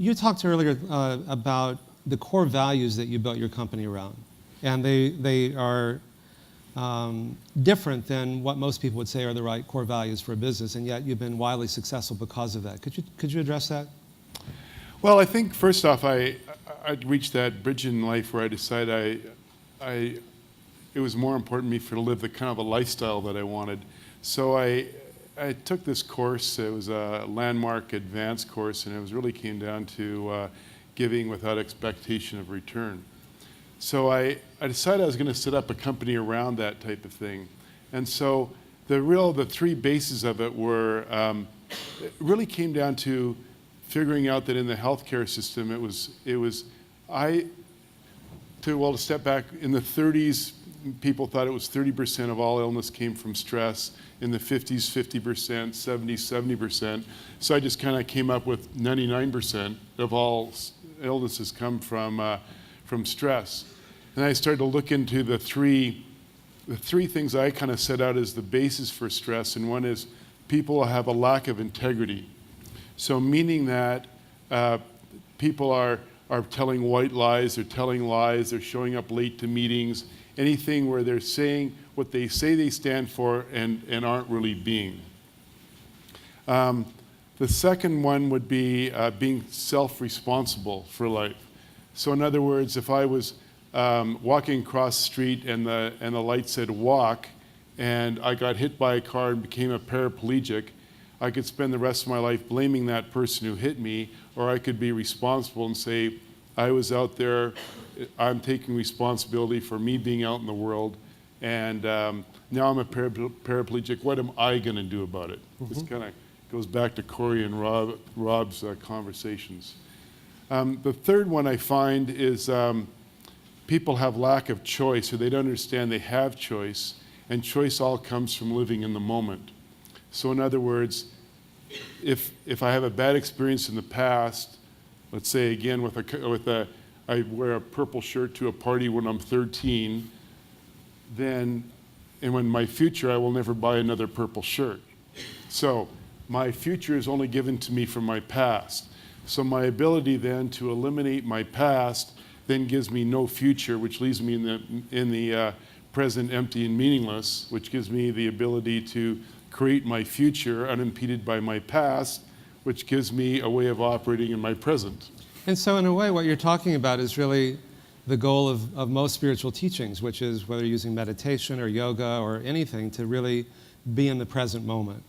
You talked earlier about the core values that you built your company around, and they are different than what most people would say are the right core values for a business, and yet you've been wildly successful because of that. Could you address that? Well, I think first off, I'd reached that bridge in life where I decided it was more important to me to live the kind of a lifestyle that I wanted. So I took this course. It was a landmark advanced course, and it really came down to giving without expectation of return. So I decided I was going to set up a company around that type of thing. And so the three bases of it were, it really came down to figuring out that in the healthcare system, to step back, in the 30s, people thought it was 30% of all illness came from stress. In the 50s, 50%, 70s, 70%. So I just kind of came up with 99% of all illnesses come from stress. And I started to look into the three things I kind of set out as the basis for stress. And one is people have a lack of integrity. So meaning that people are telling white lies, they're telling lies, they're showing up late to meetings, anything where they're saying what they say they stand for and aren't really being. The second one would be being self-responsible for life. So in other words, if I was walking across the street and the light said walk, and I got hit by a car and became a paraplegic, I could spend the rest of my life blaming that person who hit me, or I could be responsible and say, I was out there, I'm taking responsibility for me being out in the world, and now I'm a paraplegic, what am I going to do about it? Mm-hmm. This kind of goes back to Corey and Rob's conversations. The third one I find is people have lack of choice, or they don't understand they have choice, and choice all comes from living in the moment. So in other words, if I have a bad experience in the past, let's say again I wear a purple shirt to a party when I'm 13, and in my future I will never buy another purple shirt. So my future is only given to me from my past. So my ability then to eliminate my past then gives me no future, which leaves me in the present empty and meaningless, which gives me the ability to create my future unimpeded by my past, which gives me a way of operating in my present. And so in a way, what you're talking about is really the goal of most spiritual teachings, which is whether you're using meditation or yoga or anything, to really be in the present moment.